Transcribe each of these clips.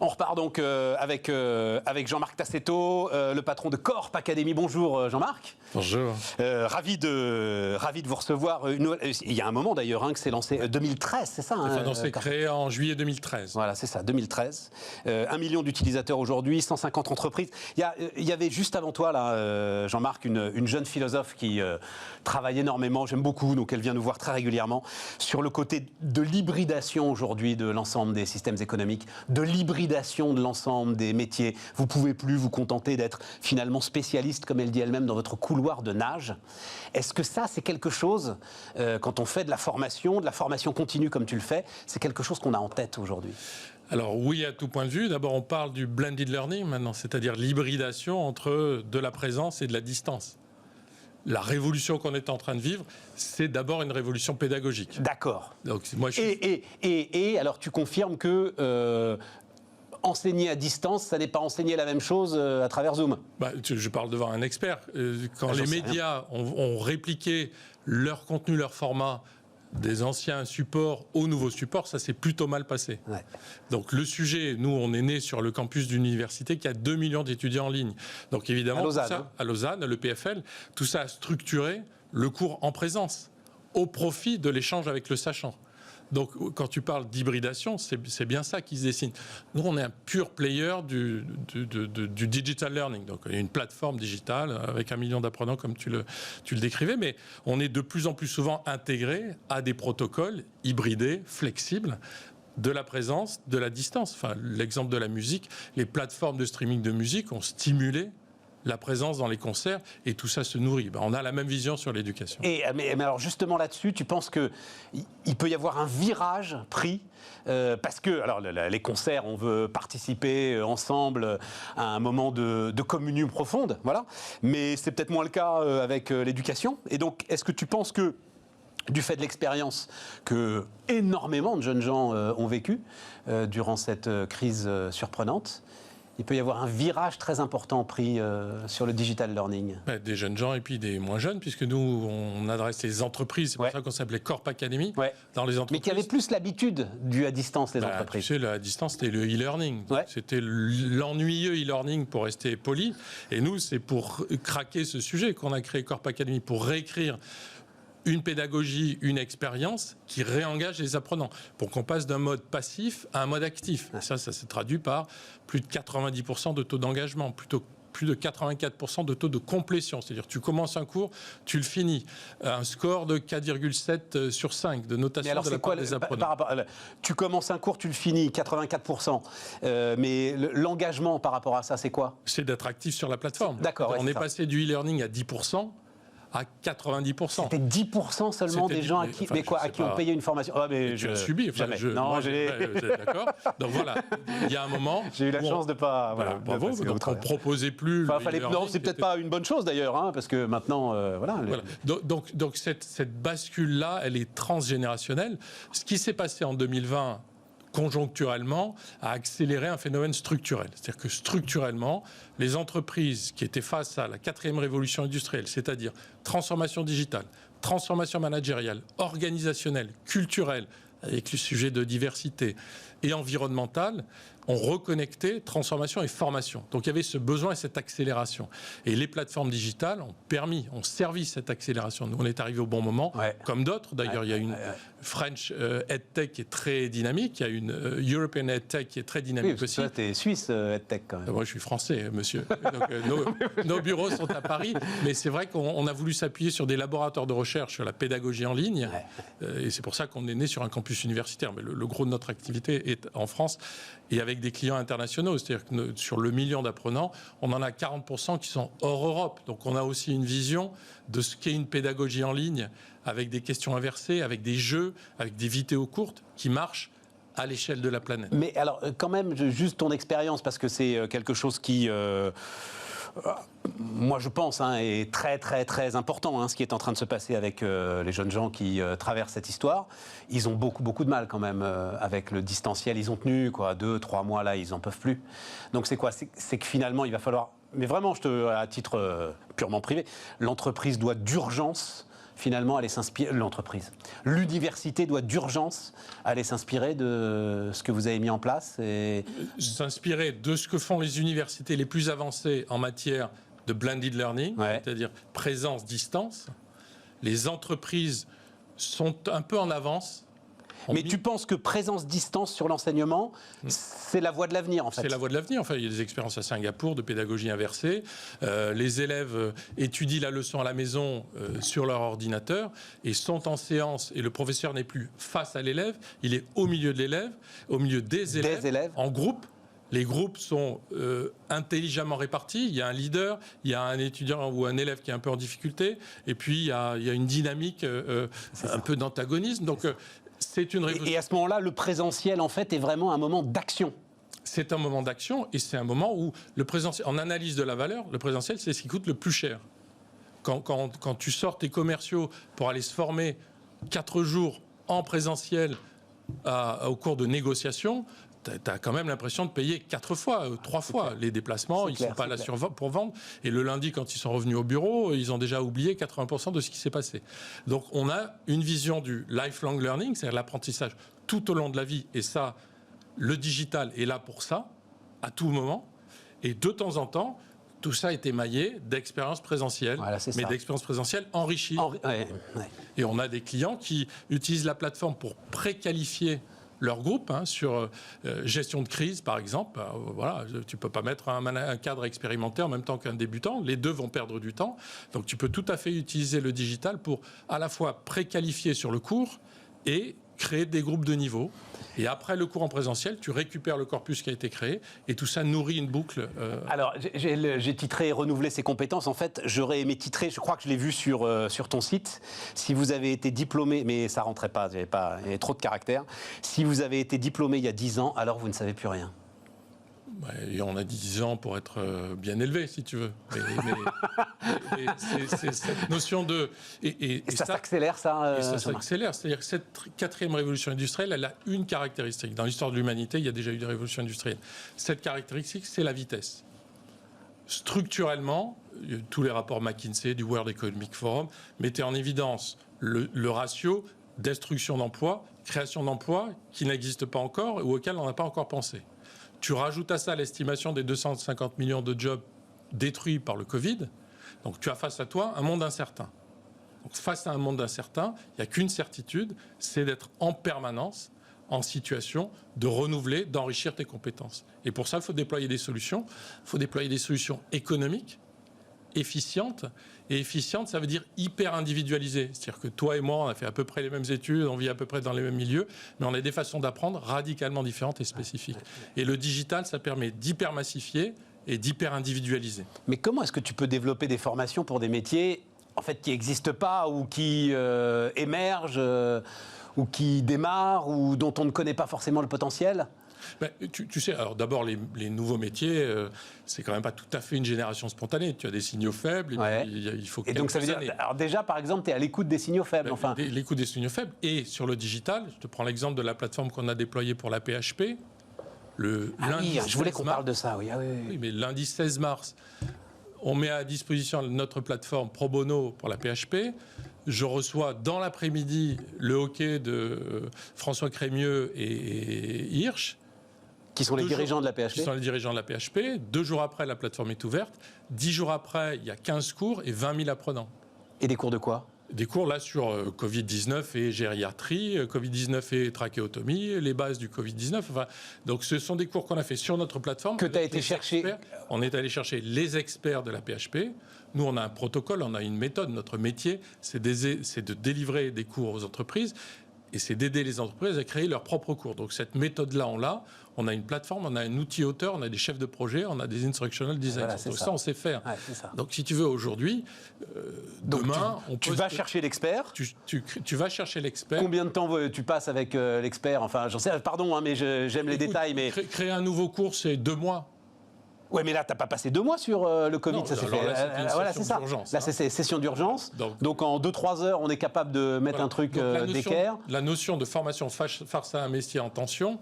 On repart donc avec Jean-Marc Tassetto, le patron de Corp Academy. Bonjour Jean-Marc. Bonjour. Ravi de vous recevoir. Il y a un moment d'ailleurs que c'est lancé, 2013, c'est ça Enfin, c'est créé en juillet 2013. Voilà, c'est ça, 2013. 1 million d'utilisateurs aujourd'hui, 150 entreprises. Il y avait juste avant toi, là, Jean-Marc, une jeune philosophe qui travaille énormément, j'aime beaucoup, donc elle vient nous voir très régulièrement, sur le côté de l'hybridation aujourd'hui de l'ensemble des systèmes économiques, de l'hybridation de l'ensemble des métiers. Vous ne pouvez plus vous contenter d'être finalement spécialiste, comme elle dit elle-même, dans votre couloir de nage. Est-ce que ça, c'est quelque chose, quand on fait de la formation continue comme tu le fais, c'est quelque chose qu'on a en tête aujourd'hui? Alors oui, à tout point de vue. D'abord, on parle du blended learning maintenant, c'est-à-dire l'hybridation entre de la présence et de la distance. La révolution qu'on est en train de vivre, c'est d'abord une révolution pédagogique. D'accord. Donc, moi, et alors, tu confirmes que enseigner à distance, ça n'est pas enseigner la même chose à travers Zoom? Je parle devant un expert. Quand les médias ont répliqué leur contenu, leur format, des anciens supports aux nouveaux supports, ça s'est plutôt mal passé. Ouais. Donc le sujet, nous on est né sur le campus d'une université qui a 2 millions d'étudiants en ligne. Donc évidemment, à Lausanne, le PFL, tout ça a structuré le cours en présence au profit de l'échange avec le sachant. Donc, quand tu parles d'hybridation, c'est bien ça qui se dessine. Nous, on est un pur player du digital learning. Donc, il y a une plateforme digitale avec 1 million d'apprenants, comme tu le décrivais, mais on est de plus en plus souvent intégré à des protocoles hybridés, flexibles, de la présence, de la distance. Enfin, l'exemple de la musique, les plateformes de streaming de musique ont stimulé la présence dans les concerts, et tout ça se nourrit. On a la même vision sur l'éducation. Mais alors justement là-dessus, tu penses qu'il peut y avoir un virage pris parce que alors, les concerts, on veut participer ensemble à un moment de communion profonde, voilà. Mais c'est peut-être moins le cas avec l'éducation. Et donc, est-ce que tu penses que, du fait de l'expérience que énormément de jeunes gens ont vécu durant cette crise surprenante, il peut y avoir un virage très important pris sur le digital learning? Des jeunes gens et puis des moins jeunes, puisque nous, on adresse les entreprises. C'est pour ça qu'on s'appelait Corp Academy. Dans les entreprises. Mais qui avaient plus l'habitude du à distance, les entreprises. Tu sais, à distance, c'était le e-learning. C'était l'ennuyeux e-learning, pour rester poli. Et nous, c'est pour craquer ce sujet qu'on a créé Corp Academy, pour réécrire une pédagogie, une expérience qui réengage les apprenants pour qu'on passe d'un mode passif à un mode actif. Et ça se traduit par plus de 90% de taux d'engagement, plus de 84% de taux de complétion. C'est-à-dire tu commences un cours, tu le finis. Un score de 4,7 sur 5 de notation de la part des apprenants. Tu commences un cours, tu le finis, 84%. Mais l'engagement par rapport à ça, c'est quoi? C'est d'être actif sur la plateforme. D'accord. On est passé du e-learning à 10%. À 90%. C'était 10% seulement des gens à qui on payé une formation. Tu as subi. D'accord. Donc voilà, il y a un moment. J'ai eu la chance de pas. Bravo. Donc on ne proposait plus. Non, c'est peut-être pas une bonne chose d'ailleurs, parce que maintenant, voilà. Donc cette bascule-là, elle est transgénérationnelle. Ce qui s'est passé en 2020. Conjoncturellement, a accéléré un phénomène structurel. C'est-à-dire que structurellement, les entreprises qui étaient face à la 4e révolution industrielle, c'est-à-dire transformation digitale, transformation managériale, organisationnelle, culturelle, avec le sujet de diversité et environnementale, ont reconnecté transformation et formation. Donc il y avait ce besoin et cette accélération. Et les plateformes digitales ont servi cette accélération. Nous, on est arrivé au bon moment, comme d'autres. D'ailleurs, il y a une French EdTech qui est très dynamique, il y a une European EdTech qui est très dynamique aussi. Toi, tu es Suisse EdTech quand même. Moi, je suis français, monsieur. Donc, nos bureaux sont à Paris, mais c'est vrai qu'on a voulu s'appuyer sur des laboratoires de recherche sur la pédagogie en ligne, et c'est pour ça qu'on est né sur un campus universitaire. Mais le gros de notre activité est en France, et avec des clients internationaux. C'est-à-dire que sur le million d'apprenants, on en a 40% qui sont hors Europe. Donc on a aussi une vision de ce qu'est une pédagogie en ligne, avec des questions inversées, avec des jeux, avec des vidéos courtes qui marchent à l'échelle de la planète. Mais alors, quand même, juste ton expérience, parce que c'est quelque chose qui... moi, je pense, est très, très, très important, ce qui est en train de se passer avec les jeunes gens qui traversent cette histoire. Ils ont beaucoup, beaucoup de mal, quand même, avec le distanciel. Ils ont tenu, 2-3 mois, là, ils n'en peuvent plus. Donc, c'est quoi? C'est que finalement, il va falloir... Mais vraiment, à titre purement privé, l'entreprise doit d'urgence finalement aller s'inspirer, l'entreprise. L'université doit d'urgence aller s'inspirer de ce que vous avez mis en place s'inspirer de ce que font les universités les plus avancées en matière de blended learning, c'est-à-dire présence-distance. Les entreprises sont un peu en avance. Mais tu penses que présence-distance sur l'enseignement, c'est la voie de l'avenir, en fait? C'est la voie de l'avenir. Enfin, il y a des expériences à Singapour de pédagogie inversée. Les élèves étudient la leçon à la maison sur leur ordinateur et sont en séance. Et le professeur n'est plus face à l'élève, il est au milieu de l'élève, au milieu des élèves. En groupe. Les groupes sont intelligemment répartis. Il y a un leader, il y a un étudiant ou un élève qui est un peu en difficulté, et puis il y a une dynamique un peu d'antagonisme. Donc, c'est une révolution. Et à ce moment-là, le présentiel, en fait, est vraiment un moment d'action. C'est un moment d'action et c'est un moment où le présentiel, en analyse de la valeur, le présentiel, c'est ce qui coûte le plus cher. Quand tu sors tes commerciaux pour aller se former 4 jours en présentiel au cours de négociations, tu as quand même l'impression de payer 4 fois, 3 fois les déplacements. Ils ne sont pas là pour vendre. Et le lundi, quand ils sont revenus au bureau, ils ont déjà oublié 80% de ce qui s'est passé. Donc, on a une vision du lifelong learning, c'est-à-dire l'apprentissage tout au long de la vie. Et ça, le digital est là pour ça, à tout moment. Et de temps en temps, tout ça est émaillé d'expériences présentielles, mais d'expériences présentielles enrichies. Et on a des clients qui utilisent la plateforme pour préqualifier leur groupe sur gestion de crise, par exemple. Voilà, tu ne peux pas mettre un cadre expérimenté en même temps qu'un débutant. Les deux vont perdre du temps. Donc, tu peux tout à fait utiliser le digital pour à la fois préqualifier sur le cours et créer des groupes de niveau. Et après le cours en présentiel, tu récupères le corpus qui a été créé et tout ça nourrit une boucle. Alors, j'ai titré « Renouveler ses compétences ». En fait, j'aurais aimé titrer, je crois que je l'ai vu sur ton site, si vous avez été diplômé, mais ça ne rentrait pas, il y avait trop de caractères. Si vous avez été diplômé il y a 10 ans, alors vous ne savez plus rien. Et on a 10 ans pour être bien élevé, si tu veux. Mais c'est cette notion de... Et ça s'accélère, ça ça s'accélère. C'est-à-dire que cette 4e révolution industrielle, elle a une caractéristique. Dans l'histoire de l'humanité, il y a déjà eu des révolutions industrielles. Cette caractéristique, c'est la vitesse. Structurellement, tous les rapports McKinsey, du World Economic Forum, mettaient en évidence le ratio destruction d'emplois, création d'emplois qui n'existe pas encore ou auquel on n'a pas encore pensé. Tu rajoutes à ça l'estimation des 250 millions de jobs détruits par le Covid. Donc tu as face à toi un monde incertain. Donc face à un monde incertain, il n'y a qu'une certitude, c'est d'être en permanence en situation de renouveler, d'enrichir tes compétences. Et pour ça, il faut déployer des solutions. Il faut déployer des solutions économiques, efficientes. Et efficiente, ça veut dire hyper individualisée. C'est-à-dire que toi et moi, on a fait à peu près les mêmes études, on vit à peu près dans les mêmes milieux, mais on a des façons d'apprendre radicalement différentes et spécifiques. Et le digital, ça permet d'hyper massifier et d'hyper individualiser. Mais comment est-ce que tu peux développer des formations pour des métiers en fait, qui n'existent pas ou qui émergent ou qui démarrent ou dont on ne connaît pas forcément le potentiel ? Ben, tu sais, alors d'abord, les nouveaux métiers, c'est quand même pas tout à fait une génération spontanée. Tu as des signaux faibles, il faut quelques donc ça veut dire, alors déjà, par exemple, tu es à l'écoute des signaux faibles. L'écoute des signaux faibles. Et sur le digital, je te prends l'exemple de la plateforme qu'on a déployée pour la PHP. Je voulais qu'on parle de ça, oui. Oui, mais lundi 16 mars, on met à disposition notre plateforme Pro Bono pour la PHP. Je reçois dans l'après-midi le hockey de François Crémieux et Hirsch. Qui sont les dirigeants de la PHP ? Qui sont les dirigeants de la PHP. 2 jours après, la plateforme est ouverte. 10 jours après, il y a 15 cours et 20 000 apprenants. Et des cours de quoi ? Des cours là sur Covid-19 et gériatrie, Covid-19 et trachéotomie, les bases du Covid-19. Enfin, donc ce sont des cours qu'on a fait sur notre plateforme. Que tu as été chercher. On est allé chercher les experts de la PHP. Nous, on a un protocole, on a une méthode. Notre métier, c'est de délivrer des cours aux entreprises. Et c'est d'aider les entreprises à créer leurs propres cours. Donc cette méthode-là, on a une plateforme, on a un outil auteur, on a des chefs de projet, on a des instructional designers. Donc ça, on sait faire. Donc si tu veux, aujourd'hui, demain... Tu vas chercher l'expert. Tu vas chercher l'expert. Combien de temps tu passes avec l'expert ? Enfin, j'en sais, pardon, mais j'aime les détails. Mais créer un nouveau cours, c'est 2 mois. Oui, mais là, tu n'as pas passé 2 mois sur le Covid, non, ça s'est fait. Voilà, c'est ça. Là, c'est session d'urgence. Donc en 2-3 heures, on est capable de mettre un truc d'équerre. La notion de formation face à un métier en tension,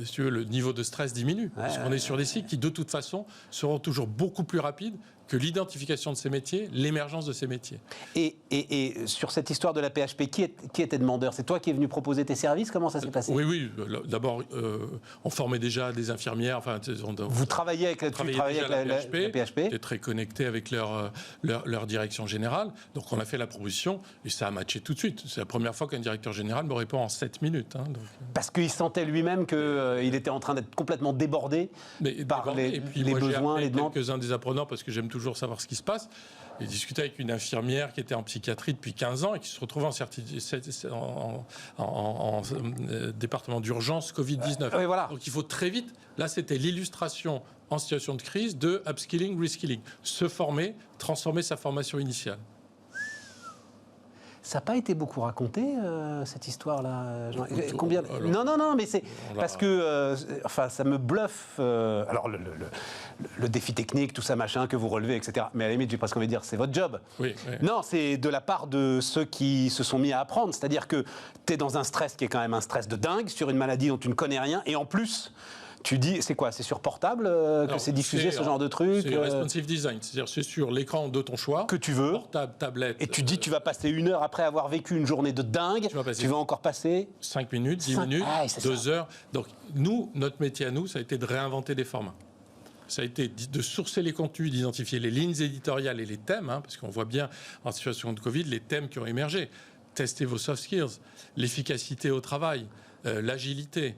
si tu veux, le niveau de stress diminue. Parce qu'on est sur des cycles qui, de toute façon, seront toujours beaucoup plus rapides que l'identification de ces métiers, l'émergence de ces métiers. Et sur cette histoire de la PHP, qui était demandeur? C'est toi qui es venu proposer tes services? Comment ça s'est passé? Oui. D'abord, on formait déjà des infirmières. Enfin, vous travailliez avec la PHP. J'étais très connecté avec leur direction générale. Donc, on a fait la proposition et ça a matché tout de suite. C'est la première fois qu'un directeur général me répond en 7 minutes. Parce qu'il sentait lui-même qu'il était en train d'être complètement débordé par les besoins, les demandes. Quelques-uns des apprenants, parce que j'aime toujours savoir ce qui se passe. J'ai discuté avec une infirmière qui était en psychiatrie depuis 15 ans et qui se retrouvait en département d'urgence Covid-19. Oui, voilà. Donc il faut très vite, là c'était l'illustration en situation de crise de upskilling, reskilling. Se former, transformer sa formation initiale. Ça n'a pas été beaucoup raconté, cette histoire-là. Combien... Non, mais c'est parce que ça me bluffe. Alors, le défi technique, tout ça, machin, que vous relevez, etc. Mais à la limite, j'ai presque envie de dire, c'est votre job. Oui. Non, c'est de la part de ceux qui se sont mis à apprendre. C'est-à-dire que tu es dans un stress qui est quand même un stress de dingue, sur une maladie dont tu ne connais rien, et en plus... Tu dis, c'est quoi? C'est sur portable que c'est diffusé, ce genre de truc? C'est responsive design, c'est-à-dire c'est sur l'écran de ton choix. Que tu veux. Portable, tablette. Et tu dis, tu vas passer 1 heure après avoir vécu une journée de dingue. Tu vas encore passer 5 minutes, 10 minutes, 2 heures. Donc nous, notre métier à nous, ça a été de réinventer des formats. Ça a été de sourcer les contenus, d'identifier les lignes éditoriales et les thèmes, parce qu'on voit bien en situation de Covid les thèmes qui ont émergé. Tester vos soft skills, l'efficacité au travail, l'agilité,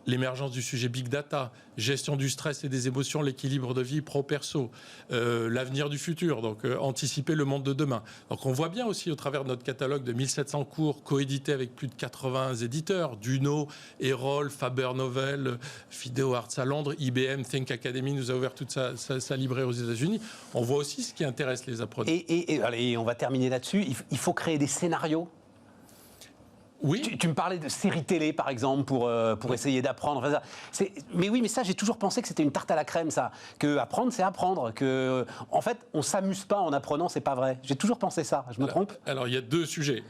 l'émergence du sujet Big Data, gestion du stress et des émotions, l'équilibre de vie pro-perso, l'avenir du futur, donc anticiper le monde de demain. Donc on voit bien aussi au travers de notre catalogue de 1700 cours coédités avec plus de 80 éditeurs, Duno, Erol, Faber Novel, Fideo Arts à Londres, IBM, Think Academy nous a ouvert toute sa librairie aux États-Unis. On voit aussi ce qui intéresse les apprenants. Et on va terminer là-dessus. Il faut créer des scénarios. Oui. Tu me parlais de séries télé, par exemple, pour essayer d'apprendre. Enfin, mais ça, j'ai toujours pensé que c'était une tarte à la crème, ça. Que apprendre, c'est apprendre. Que, en fait, on s'amuse pas en apprenant, c'est pas vrai. J'ai toujours pensé ça. Je me trompe? Alors, il y a 2 sujets.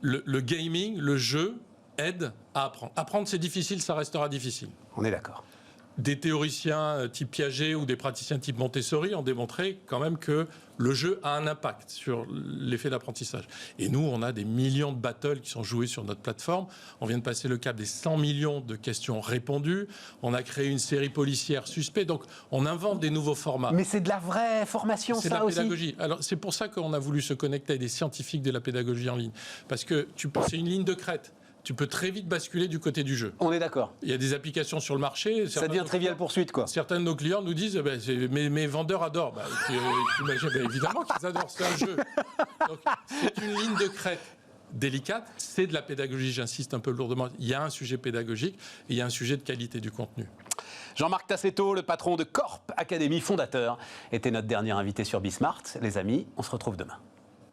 Le gaming, le jeu, aide à apprendre. Apprendre, c'est difficile, ça restera difficile. On est d'accord. Des théoriciens type Piaget ou des praticiens type Montessori ont démontré quand même que le jeu a un impact sur l'effet d'apprentissage. Et nous, on a des millions de battles qui sont joués sur notre plateforme. On vient de passer le cap des 100 millions de questions répondues. On a créé une série policière Suspect. Donc, on invente des nouveaux formats. Mais c'est de la vraie formation, ça aussi. C'est de la pédagogie. Alors, c'est pour ça qu'on a voulu se connecter à des scientifiques de la pédagogie en ligne. Parce que c'est une ligne de crête. Tu peux très vite basculer du côté du jeu. On est d'accord. Il y a des applications sur le marché. Ça devient trivial poursuite, quoi. Certains de nos clients nous disent mes vendeurs adorent. Évidemment qu'ils adorent, c'est un jeu. Donc, c'est une ligne de crête délicate. C'est de la pédagogie, j'insiste un peu lourdement. Il y a un sujet pédagogique et il y a un sujet de qualité du contenu. Jean-Marc Tassetto, le patron de Corp Academy, fondateur, était notre dernier invité sur Bismart. Les amis, on se retrouve demain.